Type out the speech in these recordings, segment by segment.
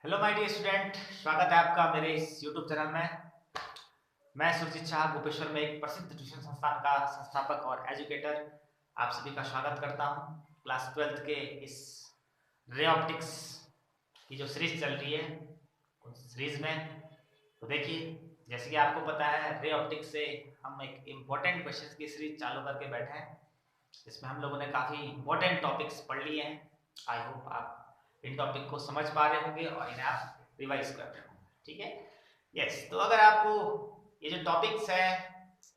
Hello my dear student, स्वागत है आपका मेरे इस यूट्यूब चैनल में। मैं सुरजीत शाह गोपेश्वर में एक प्रसिद्ध ट्यूशन संस्थान का संस्थापक और एजुकेटर आप सभी का स्वागत करता हूं। क्लास 12th के इस रे ऑप्टिक्स की जो सीरीज चल रही है उस सीरीज में तो देखिए, जैसे कि आपको पता है रे ऑप्टिक्स से हम एक इम्पोर्टेंट क्वेश्चन की सीरीज चालू करके बैठे हैं। इसमें हम लोगों ने काफ़ी इम्पोर्टेंट टॉपिक्स पढ़ लिए हैं। आई होप आप इन टॉपिक को समझ पा रहे होंगे और इन्हें आप रिवाइज कर रहे होंगे। ठीक है, यस। तो अगर आपको ये जो टॉपिक्स है,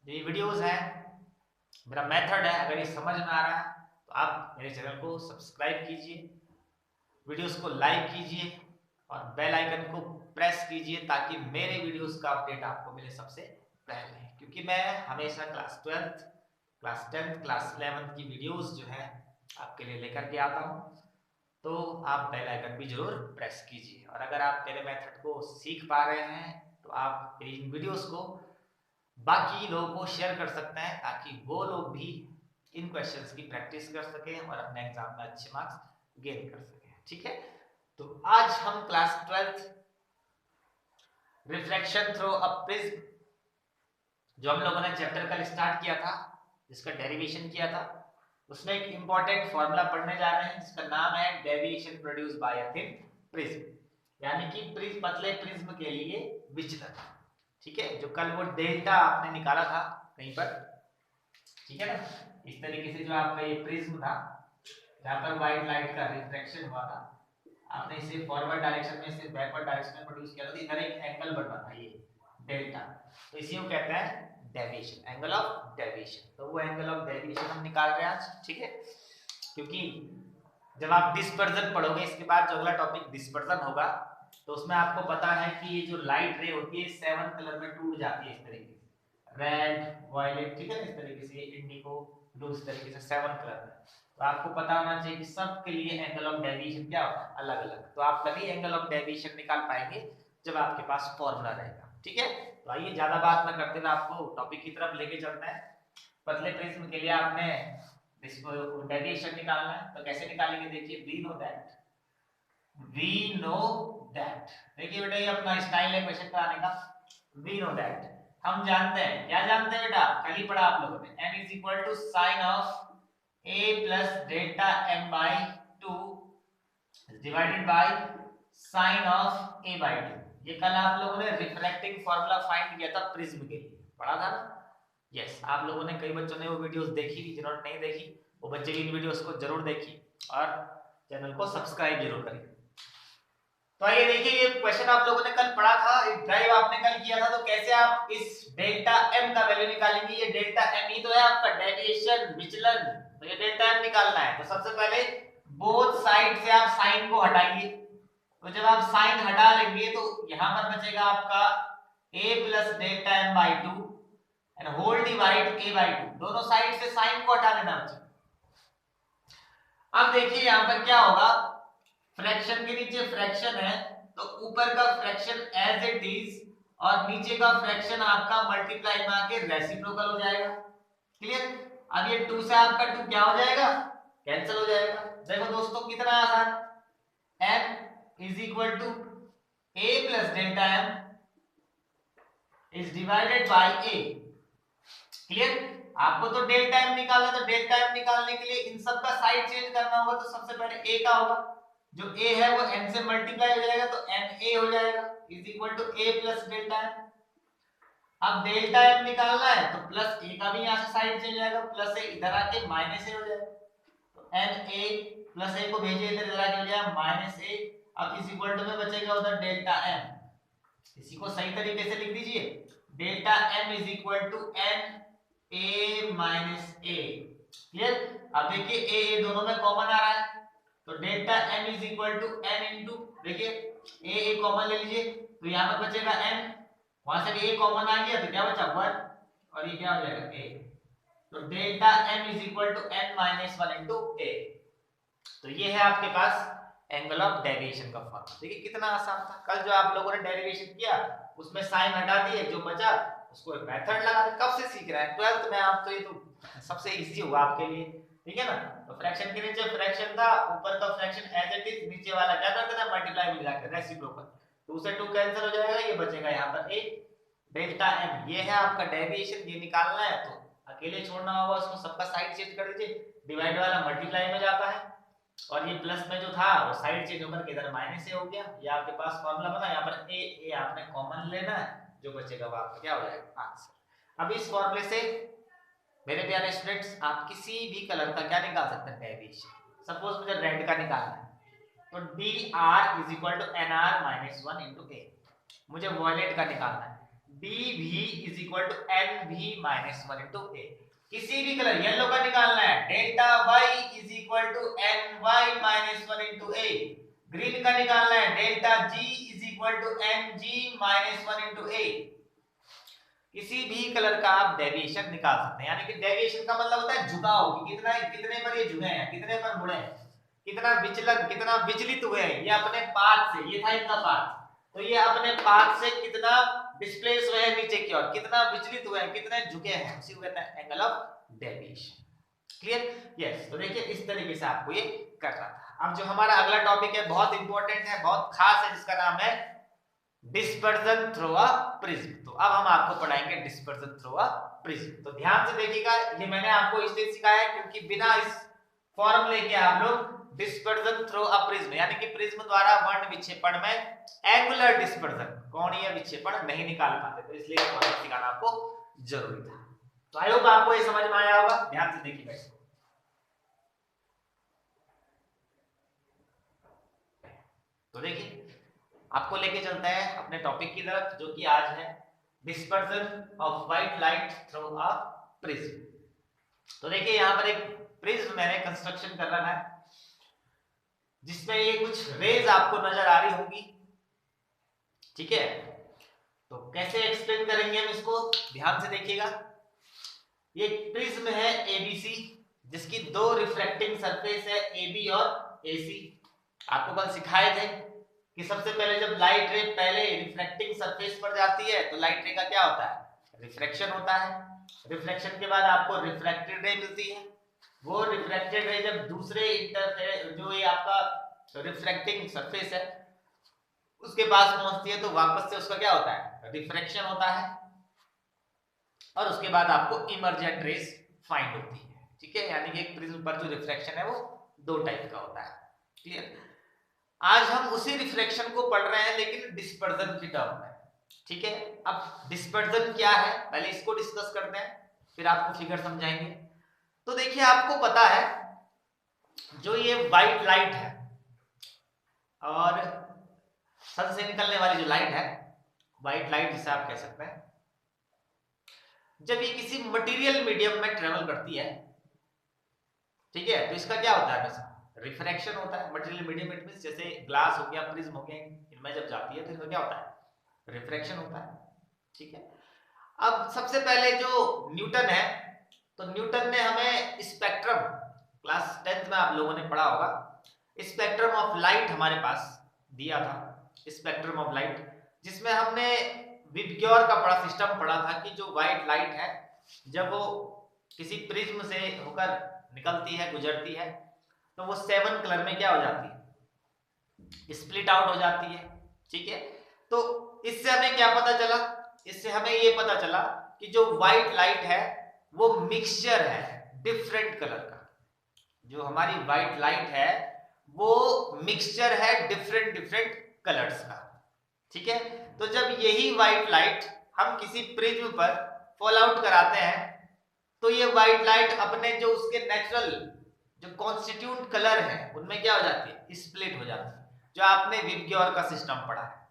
जो ये वीडियोस है, मेरा मेथड है, अगर ये समझ में आ रहा है तो आप मेरे चैनल को सब्सक्राइब कीजिए, वीडियोस को लाइक कीजिए और बेल आइकन को प्रेस कीजिए ताकि मेरे वीडियोस का अपडेट आपको मिले सबसे पहले। क्योंकि मैं हमेशा class 12th, class 10th, class 11th की वीडियोस जो है आपके लिए लेकर के आता हूँ। तो आप बेल आइकन भी जरूर प्रेस कीजिए। और अगर आप मेरे मेथड को सीख पा रहे हैं तो आप इन वीडियोस को बाकी लोगों को शेयर कर सकते हैं ताकि वो लोग भी इन क्वेश्चंस की प्रैक्टिस कर सकें और अपने एग्जाम में अच्छे मार्क्स गेन कर सकें। ठीक है, तो आज हम class 12th reflection through a prism, जो हम लोगों ने चैप्टर कल स्टार्ट किया था, जिसका डेरिवेशन किया था, उसमें एक इंपॉर्टेंट फॉर्मूला पढ़ने जा रहे हैं जिसका नाम है deviation produce by a thin prism, यानी कि प्रिज्म, पतले प्रिज्म के लिए विचलन। ठीक है, जो कल वो डेल्टा आपने निकाला था कहीं पर, ठीक है ना, इस तरीके से जो आपका ये प्रिज्म था जहां पर व्हाइट लाइट का रिफ्रैक्शन हुआ था, आपने इसे फॉरवर्ड डायरेक्शन में से बैकवर्ड डायरेक्शन में प्रोड्यूस किया था, तो इधर एक एंगल बन रहा था ये डेल्टा, तो इसी को कहते हैं डेविएशन, एंगल ऑफ डेविएशन। तो वो एंगल ऑफ डेविएशन हम निकाल रहे हैं आज। ठीक है, क्योंकि जब आप डिस्पर्जन पढ़ोगे, इसके बाद जो अगला टॉपिक डिस्पर्जन होगा, तो उसमें आपको पता है कि ये जो लाइट रे होती है 7 कलर में टूट जाती है, इस तरीके से रेड, वायलेट, ठीक है ना, इस तरीके से इंडिगो, ब्लू, इस तरीके से 7 कलर में। तो आपको पता होना चाहिए कि सबके लिए एंगल ऑफ डेविएशन क्या होता है, अलग अलग। तो आप तभी एंगल ऑफ डेविएशन निकाल पाएंगे जब आपके पास फॉर्मूला रहेगा। ठीक है, तो आइए ज्यादा बात न करते हुए आपको टॉपिक की तरफ लेके चलते हैं। पतले प्रिज्म के लिए आपने इसको डेविएशन निकालना है, तो कैसे निकालेंगे देखिए। वी नो दैट, देखिए बेटा ये अपना स्टाइल है क्वेश्चन का आने का। वी नो दैट, हम जानते हैं, क्या जानते हैं बेटा, कल ही पढ़ा आप लोगों ने, m is equal to sine of a plus delta m by 2 divided by sine of a by 2। ये कल आप लोगों ने रिफ्रैक्टिंग फार्मूला फाइंड किया था प्रिज्म के लिए, पढ़ा था ना। यस, आप लोगों ने, कई बच्चों ने वो वीडियोस देखी, जिन्होंने नहीं देखी वो बच्चे इन वीडियोस को जरूर देखिए और चैनल को सब्सक्राइब जरूर करिए। तो आइए देखिए, ये क्वेश्चन आप लोगों ने कल पढ़ा था, एक ड्राइव आपने कल किया था, तो कैसे आप इस डेल्टा m का वैल्यू निकालेंगे। ये डेल्टा m ही तो है आपका डेविएशन, विचलन, तो ये डेल्टा m निकालना है। तो सबसे पहले बोथ साइड से आप साइन को हटाइए, तो जब आप साइन हटा लेंगे तो यहां पर बचेगा आपका a plus delta m by 2 and whole divide a by 2, दोनों साइड से साइन को हटा लेना बच्चों। अब देखिए यहां पर क्या होगा, फ्रैक्शन के नीचे फ्रैक्शन है तो ऊपर का फ्रैक्शन एज इट इज और नीचे का फ्रैक्शन आपका मल्टीप्लाई में आके रेसिप्रोकल हो जाएगा। क्लियर, अब ये 2 से आपका 2 क्या हो जाएगा, कैंसिल हो जाएगा। देखो दोस्तों कितना आसान, m is equal to a plus delta m is divided by a। Clear, आपको तो डेल्टा m निकालना, तो डेल्टा m निकालने के लिए इन सब का साइड चेंज करना होगा, तो सबसे पहले a का होगा, जो a है वो n से मल्टीप्लाई हो जाएगा तो na हो जाएगा is equal to a plus delta m। अब डेल्टा m निकालना है तो प्लस a का भी यहां से साइड चेंज हो जाएगा, प्लस a इधर आके माइनस a हो जाएगा, तो na प्लस a को भेजिए इधर, इधर आके हो जाएगा माइनस a। अब इज इक्वल टू में बचेगा उधर डेल्टा m, इसी को सही तरीके से लिख दीजिए, delta m is equal to n a minus a। Clear, अब देखिए a दोनों में कॉमन आ रहा है, तो delta m is equal to n into, देखिए a कॉमन ले लीजिए तो यहां पर बचेगा n, वहां से भी a कॉमन आ गया तो क्या बचा 1 और ये क्या हो जाएगा a, तो delta m is equal to n minus 1 into a। तो ये है आपके पास एंगल ऑफ डेविएशन का फॉर्मूला। देखिए कितना आसान था, कल जो आप लोगों ने डेरिवेशन किया उसमें साइन हटा दिए, जो बचा उसको एक मेथड लगा दे। कब से सीख रहा है, 12th में आप, तो ये तो सबसे इजी होगा आपके लिए। ठीक है ना। तो फ्रैक्शन के नीचे फ्रैक्शन था, ऊपर का फ्रैक्शन एज इट इज, नीचे वाला क्या कर देना मल्टीप्लाई में मिलाकर रेसिप्रोकल, 2 से 2 कैंसिल हो जाएगा, ये बचेगा यहाँ पर a डेल्टा m। ये है आपका डेविएशन, ये निकालना है तो अकेले छोड़ना होगा उसको, सबका साइड चेंज कर दीजिए, डिवाइड वाला मल्टीप्लाई में जाता है और ये प्लस में जो था वो साइड चेंज होकर इधर माइनस से हो गया। ये आपके पास फार्मूला बना, यहाँ पर a आपने कॉमन लेना है, जो बचेगा वो आपका क्या हो जाएगा आंसर। अब इस फॉर्मूले से मेरे प्यारे स्टूडेंट्स आप किसी भी कलर का क्या निकाल सकते हैं डेविएशन। सपोज मुझे रेड का निकालना है तो dr is equal to nr minus 1 into a। मुझे वॉयलेट का निकालना है dv is equal to nv minus 1 into a। किसी भी कलर, येलो का निकालना है delta y is equal to ny minus 1 into a। Green का निकालना है delta g is equal to mg minus 1 into a। किसी भी कलर का आप डेविएशन निकाल सकते हैं, यानी कि डेविएशन का मतलब होता है झुकाव, कि कितना कितने पर ये झुके हैं, कितने पर मुड़े हैं, कितना विचलन, कितना विचलित हुए हैं ये अपने पाथ से, ये था इनका पाथ, तो ये अपने पाथ से कितना डिस्प्लेस हुए हैं नीचे की ओर, कितना विचलित हुए हैं, कितने झुके हैं, उसी को कहते हैं angle of deviation. Clear? Yes. तो देखिए इस तरीके से आपको ये करना था। अब जो हमारा अगला टॉपिक है बहुत इंपॉर्टेंट है, बहुत खास है, जिसका नाम है डिस्पर्जन थ्रू अ प्रिज्म। तो अब हम आपको पढ़ाएंगे डिस्पर्जन थ्रू अ प्रिज्म। तो ध्यान से देखिएगा, ये मैंने आपको इसलिए सिखाया है क्योंकि बिना इस फॉर्मूले के आप लोग डिस्पर्जन थ्रू अ प्रिज्म यानी कि प्रिज्म द्वारा वर्ण विक्षेपण में एंगुलर डिस्पर्जन, कोणीय विक्षेपण नहीं निकाल पाते, तो इसलिए फॉर्मूला सिखाना आपको जरूरी था। तो आई होप आपको ये समझ में आया होगा। ध्यान से देखिएगा इसको। तो देखिए आपको लेके चलते हैं अपने टॉपिक की तरफ, जो कि आज है dispersion of white light through a prism. तो देखिए यहाँ पर एक प्रिज्म मैंने कंस्ट्रक्शन कर रखा है, जिसमें ये कुछ रेज आपको नजर आ रही होंगी, ठीक है। तो कैसे एक्सप्लेन करेंगे हम इसको, ध्यान से देखिएगा। ये प्रिज्म है एबीसी, जिसकी 2 रिफ्रैक्टिंग सरफेस है AB और AC। आपको कल सिखाए थे कि सबसे पहले जब लाइट रे पहले रिफ्रैक्टिंग सरफेस पर जाती है तो लाइट रे का क्या होता है, रिफ्रैक्शन होता है। रिफ्रैक्शन के बाद आपको रिफ्रैक्टेड रे मिलती है। वो रिफ्रैक्टेड रे जब दूसरे जो ये आपका रिफ्रैक्टिंग सरफेस है उसके पास पहुंचती है तो वापस से उसका क्या होता है, रिफ्रैक्शन होता है, और उसके बाद आपको इमर्जेंट रेज फाइंड होती है, ठीक है। यानी कि एक प्रिज्म पर जो रिफ्रैक्शन है वो 2 टाइप का होता है। क्लियर? आज हम उसी रिफ्लेक्शन को पढ़ रहे हैं लेकिन डिस्पर्जन की टर्म में, ठीक है। अब डिस्पर्जन क्या है पहले इसको डिस्कस करते हैं, फिर आपको फिगर समझाएंगे। तो देखिए आपको पता है जो ये व्हाइट लाइट है और सन से निकलने वाली जो लाइट है, व्हाइट लाइट जिसे आप कह सकते हैं, जब ये किसी मटेरियल मीडियम में ट्रेवल करती है, ठीक है, तो इसका क्या होता है, हमेशा रिफ्रैक्शन होता है। मटेरियल मीडियम इट मींस जैसे ग्लास हो गया, प्रिज्म हो गया, इनमें जब जाती है तो इसमें क्या होता है, रिफ्रैक्शन होता है, ठीक है। अब सबसे पहले जो न्यूटन है, तो न्यूटन ने हमें स्पेक्ट्रम, क्लास 10th में आप लोगों ने पढ़ा होगा, स्पेक्ट्रम ऑफ लाइट हमारे पास दिया था, स्पेक्ट्रम ऑफ लाइट, जिसमें हमने विबग्योर का बड़ा सिस्टम पढ़ा था कि जो व्हाइट लाइट है जब वो किसी प्रिज्म से होकर निकलती है, गुजरती है, तो वो 7 कलर में क्या हो जाती है, स्प्लिट आउट हो जाती है, ठीक है। तो इससे हमें क्या पता चला, इससे हमें ये पता चला कि जो व्हाइट लाइट है वो मिक्सचर है डिफरेंट कलर का। जो हमारी व्हाइट लाइट है वो मिक्सचर है डिफरेंट कलर्स का, ठीक है। तो जब यही व्हाइट लाइट हम किसी प्रिज्म पर फॉल आउट कराते हैं तो ये व्हाइट लाइट अपने जो उसके नेचुरल जो कॉन्स्टिट्यूट कलर है उनमें क्या हो जाती है, स्प्लिट हो जाती है, जो आपने विबग्योर का सिस्टम पढ़ा है।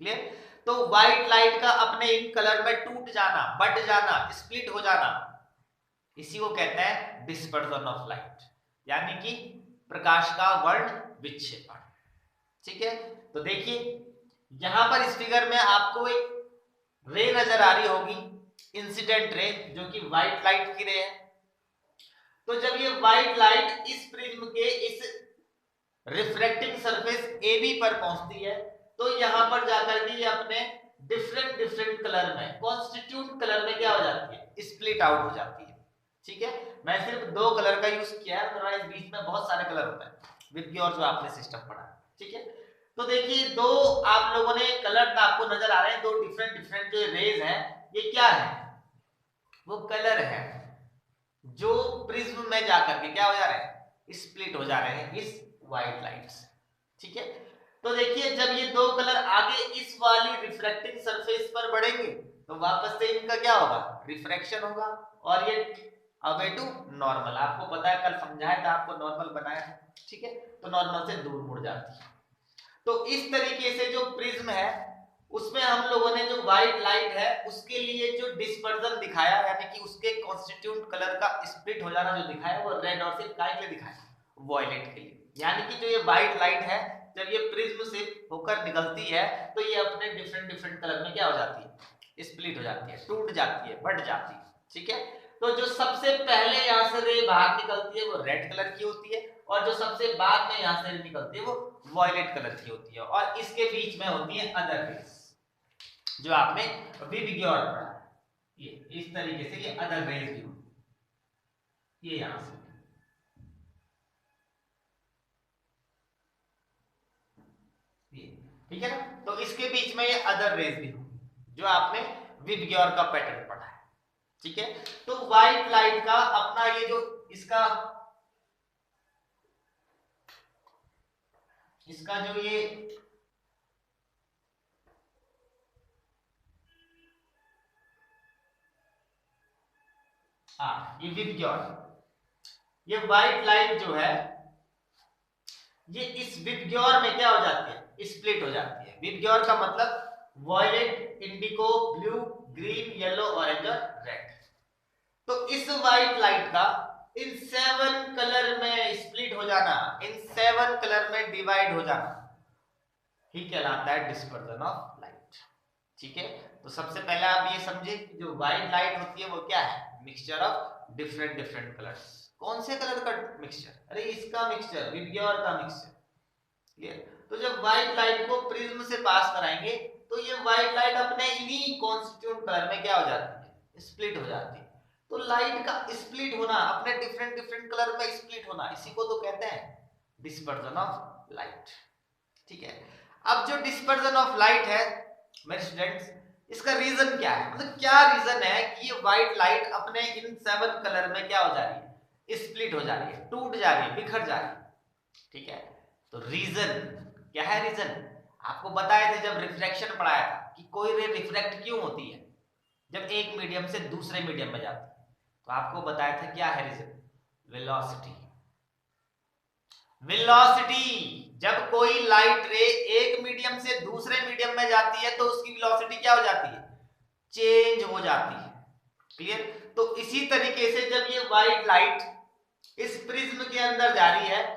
क्लियर? तो व्हाइट लाइट का अपने इन कलर में टूट जाना, बट जाना, स्प्लिट हो जाना, इसी को कहते हैं डिस्पर्जन ऑफ लाइट, यानी कि प्रकाश का वर्ण विक्षेपण, ठीक है। तो देखिए यहां पर इस फिगर में आपको एक रे नजर आ रही होगी, इंसिडेंट रे, जो कि व्हाइट लाइट की रे है। तो जब ये व्हाइट लाइट इस प्रिज्म के इस रिफ्रैक्टिंग सरफेस AB पर पहुंचती है तो यहां पर जाकर के ये अपने डिफरेंट कलर में, कॉन्स्टिट्यूट कलर में क्या हो जाती है, स्प्लिट आउट हो जाती है, ठीक है, मैं सिर्फ 2 कलर का यूज किया है, अदरवाइज बीच में बहुत सारे कलर होता है विबग्योर जो आपने सिस्टम पढ़ा। ठीक है, तो देखिए दो आप लोगों ने कलर आपको नजर आ रहे हैं, दो डिफरेंट डिफरेंट जो रेज है, ये क्या है, वो कलर है जो प्रिज्म में जाकर के क्या हो जा रहे हैं, स्प्लिट हो जा रहे हैं इस व्हाइट लाइट से। ठीक है, तो देखिए जब ये दो कलर आगे इस वाली रिफ्रैक्टिंग सरफेस पर बढ़ेंगे तो वापस से इनका क्या होगा, रिफ्रैक्शन होगा, और ये अवे टू नॉर्मल, आपको पता है कल समझाया था आपको, नॉर्मल बनाया है। ठीक है, तो नॉर्मल से दूर मुड़ जाती है। तो इस तरीके से जो प्रिज्म है उसमें हम लोगों ने जो व्हाइट लाइट है उसके लिए जो डिस्पर्जन दिखाया, यानी कि उसके कॉन्स्टिट्यूट कलर का स्प्लिट हो जाना जो दिखाया, वो रेड और सिर्फ काय के लिए दिखाया, वॉयलेट के लिए। यानी कि जो ये व्हाइट लाइट है जब ये प्रिज्म से होकर निकलती है तो ये अपने डिफरेंट डिफरेंट कलर में क्या हो जाती है, स्प्लिट हो जाती है, टूट जाती है, बढ़ जाती है। ठीक है, तो जो सबसे पहले यहाँ से रे बाहर निकलती है वो रेड कलर की होती है, और जो सबसे बाद में यहाँ से रे निकलती है वो वॉयलेट कलर की होती है, और इसके बीच में होती है अदर रेज, जो आपने विबग्योर पढ़ा है। ये इस तरीके से ये अदर रेज भी होती है, ये यहां से, ठीक है ना, तो इसके बीच में ये अदर रेज भी होगी जो आपने विबग्योर का पैटर्न पढ़ा है। ठीक है, तो व्हाइट लाइट का अपना ये जो इसका जो ये ये विबग्योर, ये व्हाइट लाइट जो है ये इस विबग्योर में क्या हो जाती है, स्प्लिट हो जाती है। विबग्योर का मतलब violet, indigo, blue, green, yellow, orange और रेड। तो इस व्हाइट लाइट का इन 7 कलर में स्प्लिट हो जाना, इन 7 कलर में डिवाइड हो जाना ही कहलाता है डिस्पर्जन ऑफ लाइट। ठीक है, तो सबसे पहले आप ये समझे कि जो व्हाइट लाइट होती है वो क्या है, mixture of different different colours. कौन से कलर का मिक्सचर, अरे इसका मिक्सचर, विबग्योर का मिक्सचर। क्लियर, तो जब व्हाइट लाइट को प्रिज्म से पास कराएंगे तो ये व्हाइट लाइट अपने इन्हीं कॉन्स्टिट्यूट कलर में क्या हो जाती है, स्प्लिट हो जाती है। तो लाइट का स्प्लिट होना, अपने डिफरेंट डिफरेंट कलर में स्प्लिट होना, इसी को तो कहते हैं डिस्पर्जन ऑफ लाइट। ठीक है, अब जो डिस्पर्जन ऑफ लाइट है मेरे स्टूडेंट्स, इसका रीजन क्या है, मतलब क्या रीजन है कि ये व्हाइट लाइट अपने इन 7 कलर में क्या हो जा रही है, स्प्लिट हो जा रही है, टूट जा रही है, बिखर जा रही है। ठीक है, तो रीजन क्या है, रीजन आपको बताए थे जब रिफ्रैक्शन पढ़ाया था कि कोई रे रिफ्रैक्ट क्यों होती है, जब एक मीडियम से दूसरे मीडियम में जाती है, तो आपको बताया था क्या है रीजन, वेलोसिटी। वेलोसिटी, जब कोई लाइट रे एक मीडियम से दूसरे मीडियम में जाती है तो उसकी वेलोसिटी क्या हो जाती है, चेंज हो जाती है। क्लियर, तो इसी तरीके से जब ये व्हाइट लाइट इस प्रिज्म के अंदर जा रही है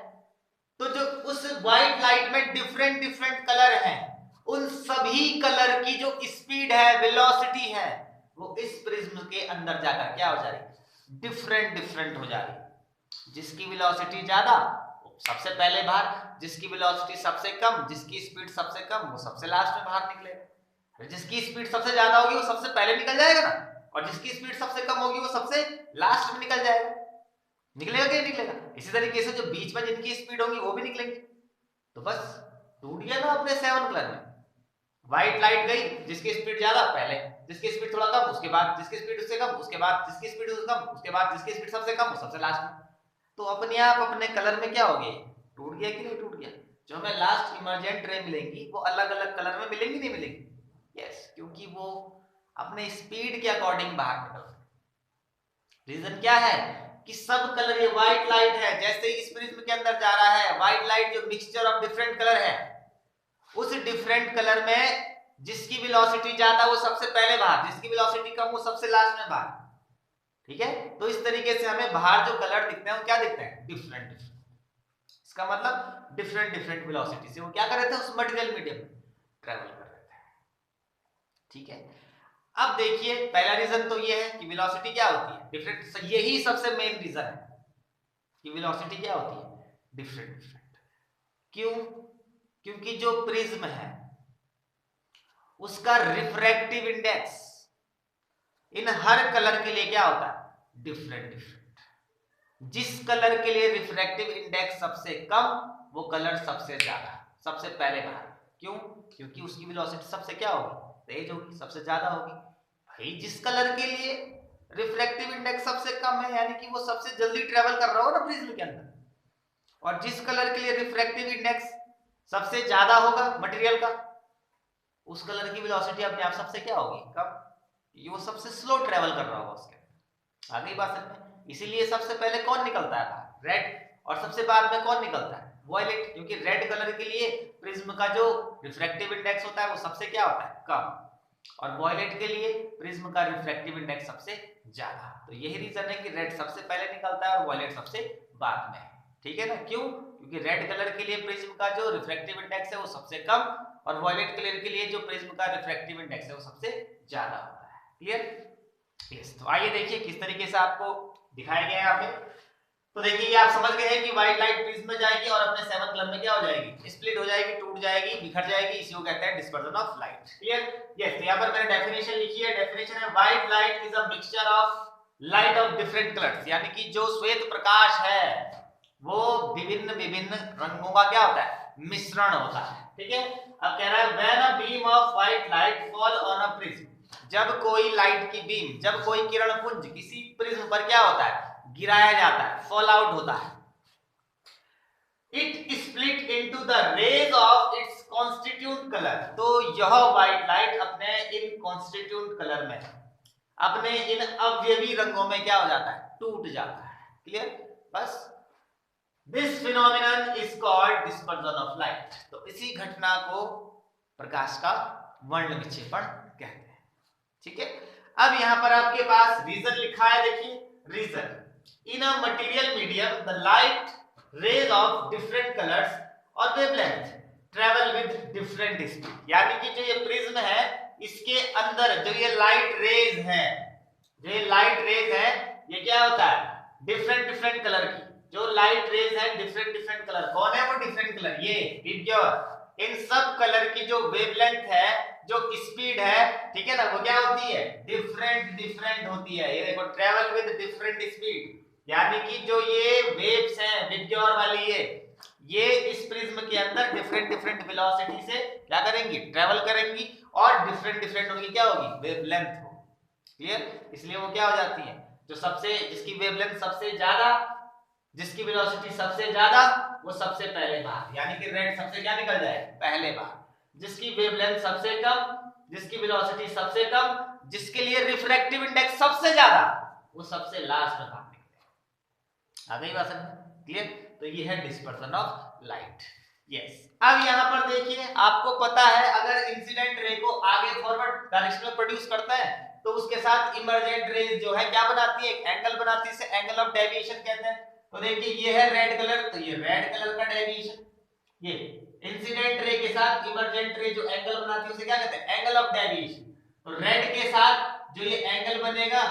तो जो उस व्हाइट लाइट में डिफरेंट डिफरेंट कलर हैं, उन सभी कलर की जो स्पीड है, वेलोसिटी है, वो इस प्रिज्म के अंदर जाकर क्या हो जा रही है, डिफरेंट डिफरेंट हो जा रही है। जिसकी वेलोसिटी ज्यादा सबसे पहले बाहर, जिसकी वेलोसिटी सबसे कम, जिसकी स्पीड सबसे कम, वो सबसे लास्ट में बाहर निकलेगा। जिसकी स्पीड सबसे ज्यादा होगी वो सबसे पहले निकल जाएगा ना, और जिसकी स्पीड सबसे कम होगी वो सबसे लास्ट में निकल जाएगा। निकलेगा कि नहीं निकलेगा, इसी तरीके से जो बीच में जिनकी स्पीड होगी वो भी निकलेंगे। तो बस टूट गया ना अपने 7 कलर में। व्हाइट लाइट गई, जिसकी स्पीड ज्यादा पहले, जिसकी स्पीड थोड़ा कम उसके बाद, जिसकी स्पीड उससे कम उसके बाद, जिसकी स्पीड उससे कम उसके बाद, जिसकी स्पीड सबसे कम वो सबसे लास्ट में। तो अपने आप अपने कलर में क्या हो गए, टूट गया कि नहीं टूट गया। जो हमें लास्ट इमर्जेंट रे मिलेंगी वो अलग अलग कलर में मिलेंगी, नहीं मिलेंगी, यस, क्योंकि वो अपने स्पीड के अकॉर्डिंग बाहर निकलते। रीजन क्या है कि सब कलर, ये व्हाइट लाइट है, जैसे ही इस प्रिज्म के अंदर जा रहा है, व्हाइट लाइट जो मिक्सचर ऑफ डिफरेंट कलर है, उस डिफरेंट कलर में जिसकी वेलोसिटी ज्यादा वो सबसे पहले बाहर, जिसकी वेलोसिटी कम वो सबसे लास्ट में बाहर। ठीक है, तो इस तरीके से हमें बाहर जो कलर दिखते हैं वो क्या दिखते हैं, डिफरेंट डिफरेंट। इसका मतलब डिफरेंट डिफरेंट वेलोसिटी से वो क्या कर रहे थे, उस मटेरियल मीडियम में ट्रेवल कर रहे थे। ठीक है, अब देखिए पहला रीजन तो ये है कि वेलोसिटी क्या होती है, डिफरेंट। यही सबसे मेन रीजन है कि वेलोसिटी क्या होती है, डिफरेंट डिफरेंट। क्यों, क्योंकि जो प्रिज्म है उसका रिफ्रैक्टिव इंडेक्स इन हर कलर के लिए क्या होता है, डिफरेंट डिफरेंट। जिस कलर के लिए रिफ्रैक्टिव इंडेक्स सबसे कम वो कलर सबसे ज्यादा, सबसे पहले बाहर। क्यों? क्योंकि उसकी वेलोसिटी सबसे क्या होगी, तेज होगी, सबसे ज्यादा होगी। भाई जिस कलर के लिए रिफ्रैक्टिव इंडेक्स सबसे कम है यानी कि वो सबसे जल्दी ट्रेवल कर रहा होगा ना प्रिज्म के अंदर, और जिस कलर के लिए रिफ्रैक्टिव इंडेक्स सबसे ज्यादा होगा मटेरियल का, उस कलर की वेलोसिटी अपने आप सबसे क्या होगी, कम। ये वो सबसे स्लो ट्रेवल कर रहा होगा उसके अंदर। आगे बात समझ में। इसीलिए सबसे पहले कौन निकलता है बाहर, रेड, और सबसे बाद में कौन निकलता है, वॉयलेट। क्योंकि रेड कलर के लिए प्रिज्म का जो रिफ्रैक्टिव इंडेक्स होता है वो सबसे क्या होता है, कम, और वॉयलेट के लिए प्रिज्म का रिफ्रैक्टिव इंडेक्स सबसे ज्यादा। तो यही रीजन है कि रेड सबसे पहले निकलता है और वॉयलेट सबसे बाद में। ठीक है ना? क्यों? क्योंकि रेड कलर के लिए प्रिज्म का जो रिफ्रैक्टिव इंडेक्स है वो सबसे कम, और वॉयलेट कलर के लिए जो प्रिज्म का रिफ्रैक्टिव इंडेक्स है वो सबसे ज्यादा होता है। क्लियर? यस। तो आइए देखिए किस तरीके से आपको दिखाया गया है यहाँ पे। तो देखिए ये आप समझ गए हैं कि व्हाइट लाइट प्रिज्म में जाएगी और अपने 7 कलर में क्या हो जाएगी, स्प्लिट हो जाएगी, टूट जाएगी, बिखर जाएगी। इसी को कहते हैं dispersion of light. Clear? Yes. तो यहाँ पर मैंने डेफिनेशन लिखी है। डेफिनेशन है white light is a mixture of light of different colours, यानी कि जो श्वेत प्रकाश है वो विभिन्न विभिन्न रंगों का क्या होता है, मिश्रण होता है। ठीक है? अब कह रहा है when a beam of white light fall on a prism, जब कोई लाइट की बीम, जब कोई किरण पुंज किसी प्रिज्म पर क्या होता है, गिराया जाता है, फॉल आउट होता है, it split into the rays of its constitute colour. तो यह व्हाइट लाइट अपने इन कॉन्स्टिट्यूट कलर में, अपने इन अवयवी रंगों में क्या हो जाता है, टूट जाता है। क्लियर? बस this phenomenon is called dispersion of light. तो इसी घटना को प्रकाश का वर्ण विक्षेपण कहते हैं। ठीक है? अब यहां पर आपके पास रीजन लिखा है। देखिए reason, in a material medium the light rays of different colours और wavelength travel with different speed. यानी कि जो ये प्रिज्म है इसके अंदर जो ये लाइट रेज है, जो ये लाइट रेज है ये क्या होता है, डिफरेंट डिफरेंट कलर की। जो लाइट रेज है डिफरेंट डिफरेंट कलर, कौन है वो डिफरेंट कलर, ये विबग्योर। इन सब कलर की जो वेवलेंथ है, जो स्पीड है, ठीक है ना, वो क्या होती है, डिफरेंट डिफरेंट होती है। ये देखो ट्रेवल विद डिफरेंट स्पीड, यानी कि जो ये वेव्स हैं विबग्योर वाली, ये इस प्रिज्म के अंदर डिफरेंट डिफरेंट वेलोसिटी से क्या करेंगी, ट्रेवल करेंगी, और डिफरेंट डिफरेंट उनकी क्या होगी, वेवलेंथ होगी। क्लियर? इसलिए वो क्या हो जाती है, जो सबसे, जिसकी वेवलेंथ सबसे ज्यादा, जिसकी वेलोसिटी सबसे ज्यादा, वो सबसे पहले बाहर, यानी कि रेड सबसे क्या निकल जाए, पहले बाहर। जिसकी वेवलेंथ सबसे कम, जिसकी वेलोसिटी सबसे कम, जिसके लिए रिफ्रैक्टिव इंडेक्स सबसे ज्यादा, वो सबसे लास्ट में बाहर निकले। आ गई बात समझ? क्लियर? तो ये है डिस्पर्जन ऑफ लाइट। यस। अब यहां पर देखिए आपको पता है अगर इंसिडेंट रे को आगे फॉरवर्ड डायरेक्शन में प्रोड्यूस करता है तो उसके साथ इमर्जेंट रेज जो है क्या बनाती है, एक एंगल बनाती है, इसे एंगल ऑफ डेविएशन कहते हैं। तो देखिए ये है रेड कलर, तो ये रेड कलर का डेविएशन, ये इंसिडेंट रे के साथ इमर्जेंट रे जो एंगल बनाती है उसे क्या कहते हैं, एंगल ऑफ डेविएशन। तो रेड के साथ जो ये एंगल बनेगा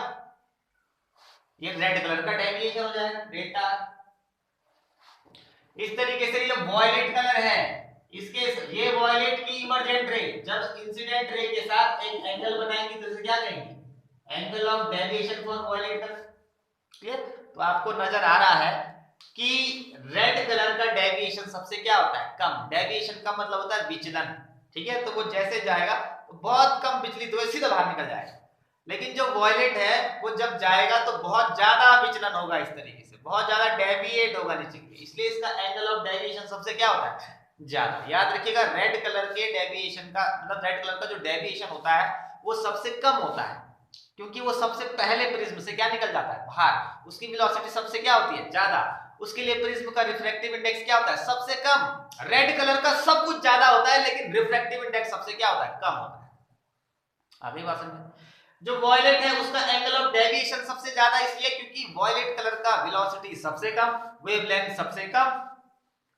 ये रेड कलर का डेविएशन हो जाएगा, डेल्टा। इस तरीके से ये वॉयलेट कलर है, इसके ये वॉयलेट की इमर्जेंट रे जब इंसिडेंट रे के साथ एक एंगल बनाएंगे तो इसे क्या कहेंगे, angle of deviation for violet colour. Clear? तो आपको नजर आ रहा है कि रेड कलर का डेविएशन सबसे क्या होता है, कम। डेविएशन का मतलब होता है विचलन। ठीक है? तो वो जैसे जाएगा तो बहुत कम विचलित हो सीधा बाहर निकल जाएगा। लेकिन जो वॉयलेट है वो जब जाएगा तो बहुत ज्यादा विचलन होगा, इस तरीके से बहुत ज्यादा डेविएट होगा नीचे की, इसलिए इसका एंगल ऑफ डेविएशन सबसे क्या होता है, ज्यादा। याद रखिएगा रेड कलर के डेविएशन का मतलब रेड कलर का जो डेविएशन होता है वो सबसे कम होता है, क्योंकि वो सबसे पहले प्रिज्म से क्या निकल जाता है, बाहर। उसकी वेलोसिटी सबसे क्या होती है, ज्यादा। उसके लिए प्रिज्म का रिफ्रैक्टिव इंडेक्स क्या होता है, सबसे कम। रेड कलर का सब कुछ ज्यादा होता है लेकिन रिफ्रैक्टिव इंडेक्स सबसे क्या होता है, कम होता है। अभी बात समझ? जो वॉयलेट है उसका एंगल ऑफ डेविएशन सबसे ज्यादा इसलिए क्योंकि वॉयलेट कलर का वेलोसिटी सबसे कम, वेवलेंथ सबसे कम।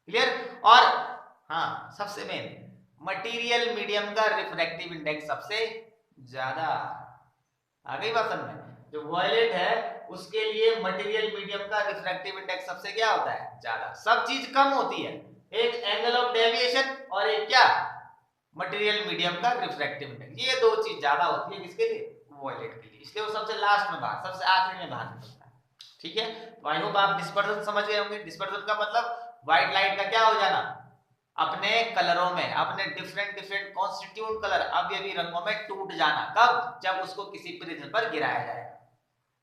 क्लियर? और हाँ सबसे मेन मटेरियल मीडियम का रिफ्रैक्टिव इंडेक्स सबसे ज्यादा। आ गई बात समझ में? जो वॉयलेट है उसके लिए मटेरियल मीडियम का रिफ्रैक्टिव इंडेक्स सबसे क्या होता है, ज्यादा। सब चीज कम होती है, एक एंगल ऑफ डेविएशन और एक क्या, मटेरियल मीडियम का रिफ्रैक्टिव इंडेक्स। ये दो चीज ज्यादा होती है किसके लिए, वॉयलेट के लिए, इसलिए वो सबसे लास्ट में बाहर, सबसे आखिरी में बाहर निकलता है। ठीक है, तो आई होप आप डिस्पर्जन समझ गए होंगे। डिस्पर्जन का मतलब व्हाइट लाइट का क्या हो जाना, अपने कलरों में, अपने डिफरेंट डिफरेंट कॉन्स्टिट्यूट कलर अवयवी रंगों में टूट जाना। कब? जब उसको किसी प्रिज्म पर गिराया जाएगा,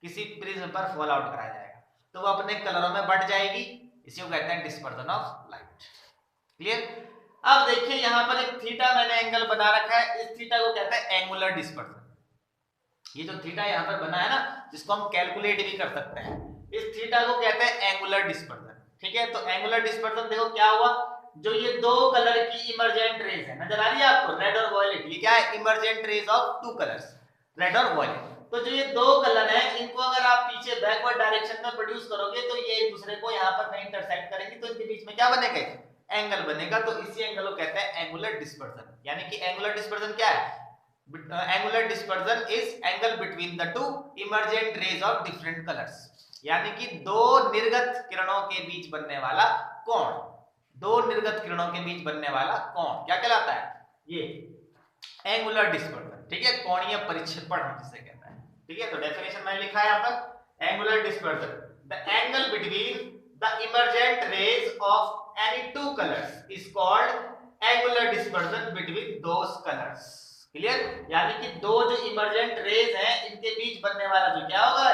किसी प्रिज्म पर फॉल आउट कराया जाएगा, तो वो अपने कलरों में बढ़ जाएगी। इसी को कहते हैं डिस्पर्जन ऑफ लाइट। क्लियर? अब देखिए यहां पर एक थीटा मैंने एंगल बना रखा है, इस थीटा को कहते हैं एंगुलर डिस्पर्जन। ये जो थीटा यहां पर बना है ना, जिसको हम कैलकुलेट भी कर सकते हैं, इस थीटा को कहते हैं एंगुलर डिस्पर्जन। ठीक है, तो एंगुलर डिस्पर्जन देखो क्या हुआ, जो ये दो कलर की इमर्जेंट रेज है, नजर आ रही है आपको, रेड और वायलेट, ये क्या है, emergent rays of two colours, red और वायलेट। तो जो ये दो कलर है, इनको अगर आप पीछे बैकवर्ड डायरेक्शन में प्रोड्यूस करोगे तो ये एक दूसरे को यहाँ पर नहीं इंटरसेक्ट करेंगे, तो इनके बीच में क्या बनेगा, एंगल बनेगा। तो इसी एंगल को कहते हैं एंगुलर डिस्पर्जन। यानी कि एंगुलर डिस्पर्जन क्या है, angular dispersion is angle between the two emergent rays of different colours. यानी कि दो निर्गत किरणों के बीच बनने वाला कोण, दो निर्गत किरणों के बीच बनने वाला कोण क्या कहलाता है, ये एंगुलर डिस्पर्जन। ठीक है, कोणीय परिक्षेपण हम जिसे कहते हैं। ठीक है, तो डेफिनेशन मैंने लिखा है यहां पर, angular dispersion the angle between the emergent rays of any two colours is called angular dispersion between those colours. Clear? यानी कि दो जो इमर्जेंट रेज हैं, इनके बीच बनने वाला जो क्या होगा,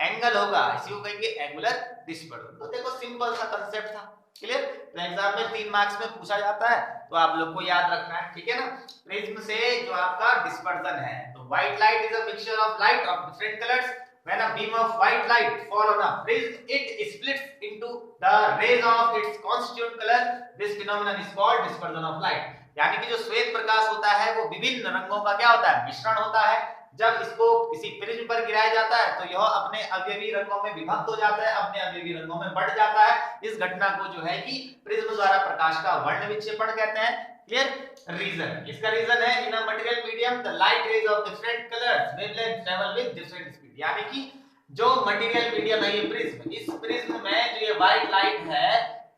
एंगल होगा, इसी को कहेंगे एंगुलर डिस्पर्जन। तो देखो सिंपल सा कांसेप्ट था। क्लियर? तो एग्जाम में 3 मार्क्स में पूछा जाता है, तो आप लोग को याद रखना है। ठीक है ना, प्रिज्म से जो आपका डिस्पर्जन है, तो white light is a mixture of light of different colours. When a beam of white light fall on a prism, it splits into the rays of its constituent color. This phenomenon is called dispersion of light. यानी कि जो श्वेत प्रकाश होता है वो विभिन्न रंगों का क्या होता है, मिश्रण होता है। जब इसको किसी प्रिज्म पर गिराया जाता है तो यह अपने अवयवी रंगों में विभक्त हो जाता है, अपने अवयवी रंगों में बढ़ जाता है। इस घटना को जो है कि प्रिज्म द्वारा प्रकाश का वर्ण विक्षेपण कहते हैं। क्लियर? रीजन, इसका रीजन है in a material medium the light rays of different colours wavelength travel with different speed. यानी कि जो मटेरियल मीडियम है ये प्रिज्म, इस प्रिज्म में जो ये व्हाइट लाइट है,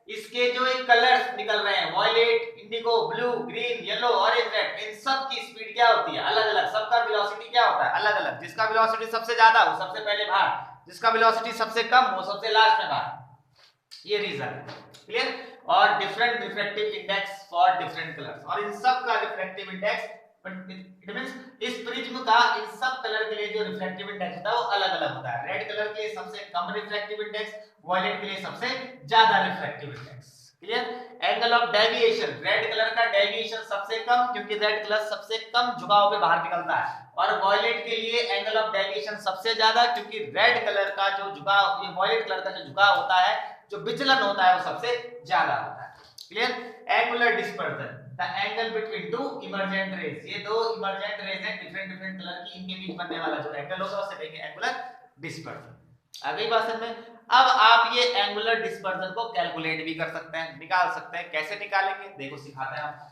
इसके जो एक कलर्स निकल रहे हैं, violet, indigo, blue, green, yellow, orange, red, इन सब की स्पीड क्या होती है, अलग अलग। सबका वेलोसिटी क्या होता है, अलग अलग। जिसका वेलोसिटी सबसे ज्यादा वो सबसे पहले बाहर, जिसका वेलोसिटी सबसे कम वो सबसे लास्ट में बाहर। ये रीजन। क्लियर? और different refractive index for different colours, और इन सब का रिफ्रैक्टिव इंडेक्स, इट मींस इस प्रिज्म का इन सब कलर के लिए जो रिफ्रैक्टिव इंडेक्स होता है वो अलग अलग होता है। रेड कलर के लिए सबसे कम रिफ्रैक्टिव इंडेक्स, वायलेट के लिए सबसे ज्यादा refractive index. Clear? Angle of deviation, red colour का डेविएशन सबसे कम, क्योंकि रेड कलर सबसे कम झुकाव पे बाहर निकलता है। और वायलेट के लिए एंगल ऑफ डेविएशन सबसे ज्यादा, क्योंकि रेड कलर का जो झुकाव, ये वायलेट कलर का जो झुकाव होता है, जो विचलन होता है वो सबसे ज्यादा होता है। Clear? Angular dispersion the angle between two emergent rays, ये दो इमर्जेंट रेज हैं डिफरेंट डिफरेंट कलर की, इनके बीच बनने वाला जो एंगल होगा उसे कहेंगे एंगुलर डिस्पर्जन। आ गई बात समझ में? अब आप ये एंगुलर डिस्पर्जन को कैलकुलेट भी कर सकते हैं, निकाल सकते हैं। कैसे निकालेंगे देखो, सिखाते हैं आपको।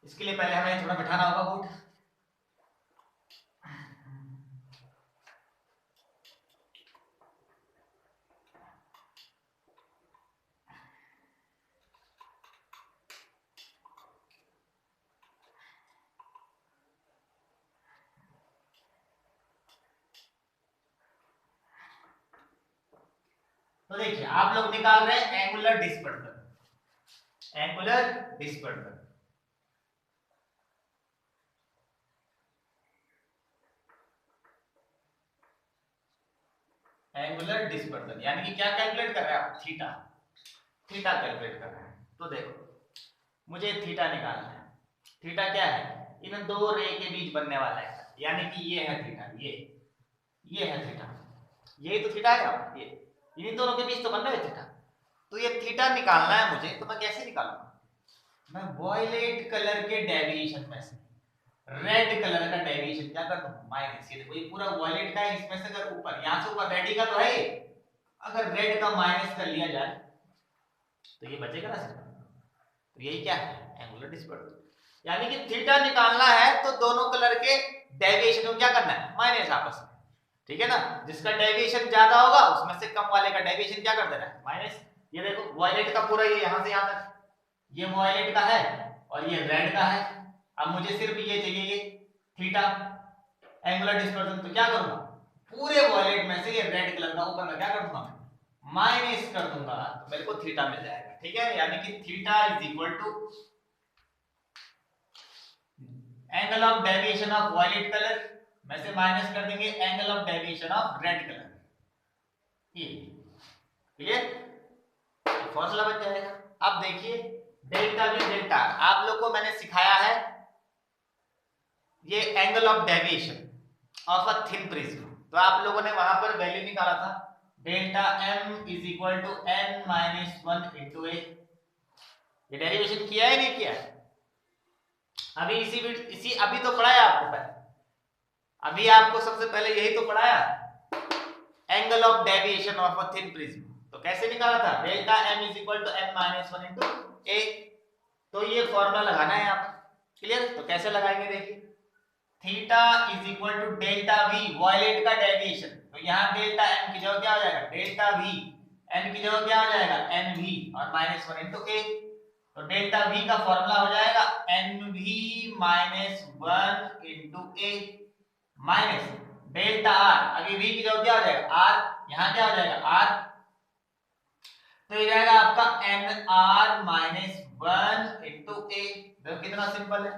इसके लिए पहले हमें थोड़ा बिठाना होगा बोर्ड। तो देखिए आप लोग निकाल रहे हैं angular dispersion, angular dispersion. Angular dispersion यानी कि क्या कैलकुलेट कर रहे हैं आप, थीटा, थीटा कैलकुलेट कर रहे हैं। तो देखो मुझे थीटा निकालना है। थीटा क्या है, इन दो रे के बीच बनने वाला है, यानी कि ये है थीटा, ये है थीटा, यही तो थीटा है। ये इन दोनों के बीच तो बन रहा है थीटा। तो ये थीटा निकालना है मुझे, तो मैं कैसे निकालूंगा, मैं वायलेट कलर के डेविएशन में से रेड कलर का डेविएशन क्या कर दूं, माइनस। ये देखो ये पूरा वायलेट का है, इसमें से अगर ऊपर, यहां से ऊपर रेड का तो है, अगर रेड का माइनस कर लिया जाए तो ये बचेगा ना सिर्फ। तो यही क्या है, एंगुलर डिस्पर्जन। यानी कि थीटा निकालना है तो दोनों कलर के डेविएशन को क्या करना है, माइनस आपस में। ठीक है ना, जिसका डेविएशन ज्यादा होगा उसमें से कम वाले का डेविएशन क्या कर देना है, माइनस। ये देखो वायलेट का पूरा ये यहां से यहां तक, ये वायलेट का है और ये रेड का है। अब मुझे सिर्फ ये चाहिए, ये थीटा एंगुलर डिस्पर्जन। तो क्या करूंगा, पूरे वॉयलेट में से ये रेड कलर का ऊपर मैं क्या कर दूंगा, माइनस कर दूंगा, तो मेरे को थीटा मिल जाएगा। ठीक है, यानी कि theta is equal to angle of deviation of violet colour में से माइनस कर देंगे angle of deviation of red colour, ये क्लियर, फॉर्मूला बन जाएगा। अब देखिए डेल्टा वी डेल्टा, आप लोग को मैंने सिखाया है ये angle of deviation of a thin prism, तो आप लोगों ने वहां पर वैल्यू निकाला था delta M is equal to N minus 1 into A, ये डेरिवेशन किया है नहीं किया? अभी इसी अभी तो पढ़ाया आपको पहले, अभी आपको सबसे पहले यही तो पढ़ाया angle of deviation of a thin prism, तो कैसे निकाला था delta M is equal to N minus 1 into A, तो ये फॉर्मूला लगाना है आप, क्लियर? तो कैसे लगाएंगे देखिए, theta is equal to delta V violet का डेविएशन, तो यहाँ डेल्टा एम की जगह क्या हो जाएगा डेल्टा वी, एन की जगह क्या हो जाएगा एन वी और माइनस 1 इंटू ए, तो डेल्टा वी का फॉर्मूला हो जाएगा एन वी माइनस 1 इंटू ए माइनस डेल्टा आर, अभी वी की जगह क्या हो जाएगा आर, यहाँ क्या हो जाएगा आर, तो ये जाएगा आपका N R minus 1 into A, देखो कितना सिंपल है,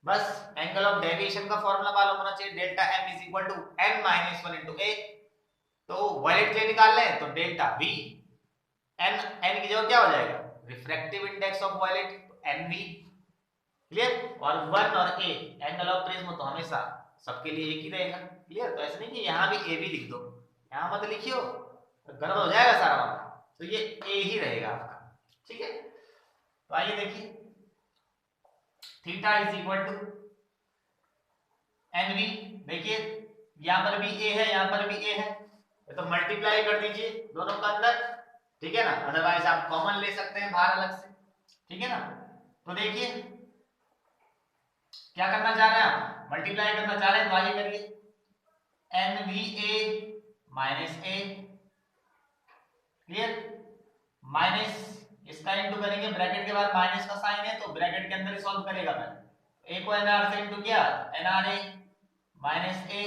बस एंगल ऑफ डेविएशन का फॉर्मूला मालूम होना चाहिए, delta M is equal to N minus 1 into A, तो वॉयलेट के लिए निकाल लें तो डेल्टा वी, एन एन की जगह क्या हो जाएगा refractive index of violet N V, clear, और 1 और ए एंगल ऑफ प्रिज्म तो हमेशा सबके लिए एक ही रहेगा, क्लियर, तो ऐसे नहीं कि यहाँ भी ए भी लिख दो, यहाँ मत लिखियो तो गड़बड़ हो जाएगा सारा मामला, तो ये ए ही रहेगा आपका, ठीक है। तो आइए देखिए theta is equal to N V, देखिए यहाँ पर भी ए है यहाँ पर भी ए है, तो मल्टीप्लाई कर दीजिए दोनों का अंदर, ठीक है ना, अदरवाइज आप कॉमन ले सकते हैं बाहर अलग से, ठीक है ना। तो देखिए क्या करना चाह रहे हैं आप, मल्टीप्लाई करना चाह रहे हैं तो आइए करिए N V A minus A, clear, minus इसका इंटू करेंगे, ब्रैकेट के बाद माइनस का साइन है तो ब्रैकेट के अंदर ही सॉल्व करेगा पहले, ए को एनआर से इंटू किया एनआर ए माइनस ए,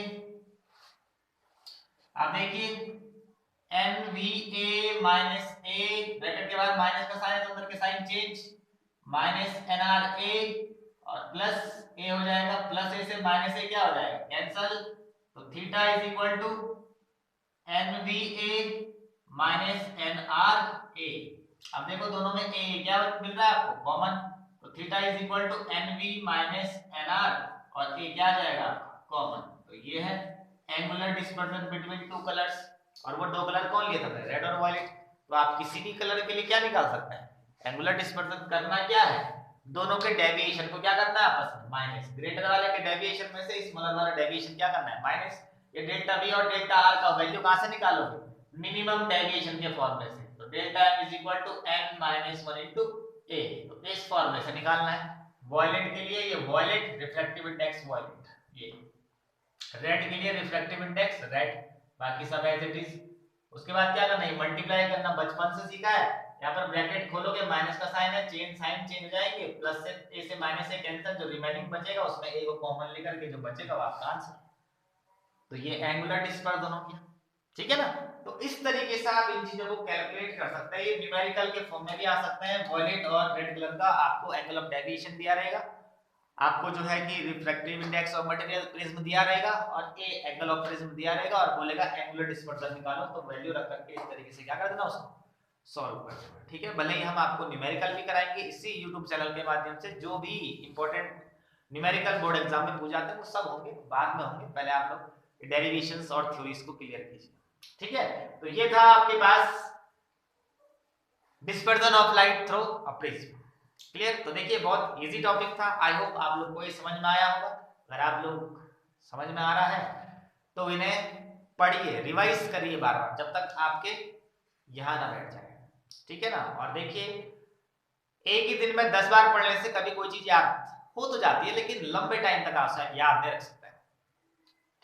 अब देखिए N V A minus A, bracket के बाद माइनस का साइन है तो अंदर के sign change, minus N R A और प्लस ए हो जाएगा, प्लस ए से माइनस ए क्या हो जाएगा कैंसल, तो theta is equal to N V A minus N R A, अब देखो दोनों में ए क्या मिल रहा है आपको कॉमन, तो theta is equal to N V minus N R और ए क्या आ जाएगा कॉमन, तो ये है angular dispersion between two colours, और वो दो कलर कौन लिया था रेड और वायलेट, तो आप किसी भी कलर के लिए क्या निकाल सकते हैं एंगुलर डिस्पर्सन, करना क्या है दोनों के डेविएशन को क्या करना है आपस में माइनस, ग्रेटर वाले के डेविएशन में से स्मॉलर वाला डेविएशन क्या करना है माइनस, ये डेल्टा बी और डेल्टा आर का वैल्यू कहां से निकालोगे मिनिमम डेविएशन के फॉर्मूले से, तो delta M is equal to N minus 1 into A, तो इस फॉर्मूले से निकालना है। वॉयलेट के लिए ये वॉयलेट रिफ्रैक्टिव इंडेक्स वॉयलेट, ये रेड के लिए रिफ्रैक्टिव इंडेक्स रेड, बाकी सब एज इट इज, उसके बाद क्या करना है मल्टीप्लाई करना, बचपन से सीखा है, यहाँ पर ब्रैकेट खोलोगे माइनस का साइन है चेंज साइन चेंज हो जाएंगे, प्लस से ए से माइनस ए कैंसिल, जो रिमेनिंग बचेगा उसमें ए को कॉमन लेकर के जो बचेगा वो आपका आंसर, तो ये एंगुलर डिस्पर्सन हो गया, ठीक है ना। तो इस तरीके से आप इन चीजों को कैलकुलेट कर सकते हैं, ये न्यूमेरिकल के फॉर्म में भी आ सकते हैं, वॉयलेट और रेड कलर का आपको एंगल ऑफ डेविएशन दिया रहेगा, आपको जो है कि refractive index of material prism दिया रहेगा और ए एंगल ऑफ प्रिज्म दिया रहेगा और बोलेगा एंगुलर डिस्पर्सन निकालो, तो वैल्यू रख करके इस तरीके से क्या कर देना उसको सॉल्व कर देना, ठीक है। भले ही हम आपको न्यूमेरिकल भी कराएंगे इसी YouTube चैनल के माध्यम से, जो भी इंपॉर्टेंट न्यूमेरिकल बोर्ड एग्जाम में पूछ जाते हैं वो सब होंगे बाद में होंगे, पहले आप लोग डेरिवेशंस और थ्योरीज को क्लियर कीजिए, ठीक है। तो ये था आपके पास dispersion of light through a prism, clear. तो देखिए बहुत इजी टॉपिक था, आई होप आप लोग को ये समझ में आया होगा, अगर आप लोग समझ में आ रहा है तो इन्हें पढ़िए रिवाइज करिए बार बार जब तक आपके यहाँ ना बैठ जाए, ठीक है ना। और देखिए एक ही दिन में 10 बार पढ़ने से कभी कोई चीज याद हो तो जाती है, लेकिन लंबे टाइम तक आप याद नहीं रख सकते हैं,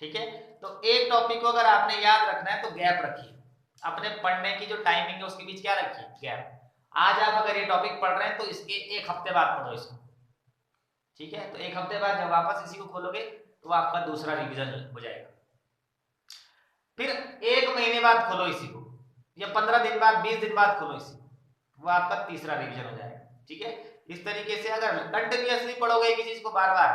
ठीक है। तो एक टॉपिक को अगर आपने याद रखना है तो गैप रखिए, अपने पढ़ने की जो टाइमिंग है उसके बीच क्या रखिए गैप, आज आप अगर ये टॉपिक पढ़ रहे हैं तो इसके एक हफ्ते बाद पढ़ो इसको, ठीक है। तो एक हफ्ते बाद जब वापस इसी को खोलोगे तो आपका दूसरा रिवीजन हो जाएगा, फिर 1 महीने बाद खोलो इसी को, या 15 दिन बाद, 20 दिन बाद खोलो इसी को, वो आपका तीसरा रिवीजन हो जाएगा। ठीक है, इस तरीके से अगर कंटिन्यूअसली पढ़ोगे एक ही चीज को बार बार,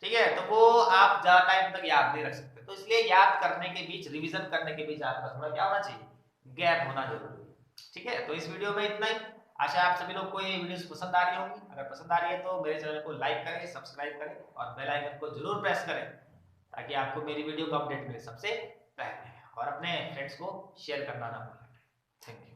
ठीक है, तो वो आप ज्यादा टाइम तक याद नहीं रख सकते। तो इसलिए याद करने के बीच, रिवीजन करने के बीच आपका थोड़ा क्या होना चाहिए, गैप होना जरूरी है। ठीक है, तो इस वीडियो में इतना ही। आशा आप सभी लोग को ये वीडियोस पसंद आ रही होंगी। अगर पसंद आ रही है तो मेरे चैनल को लाइक करें, सब्सक्राइब करें और बेल आइकन को जरूर प्रेस करें, ताकि आपको मेरी वीडियो का अपडेट मिले सबसे पहले, और अपने फ्रेंड्स को शेयर करना ना भूलें। Thank you.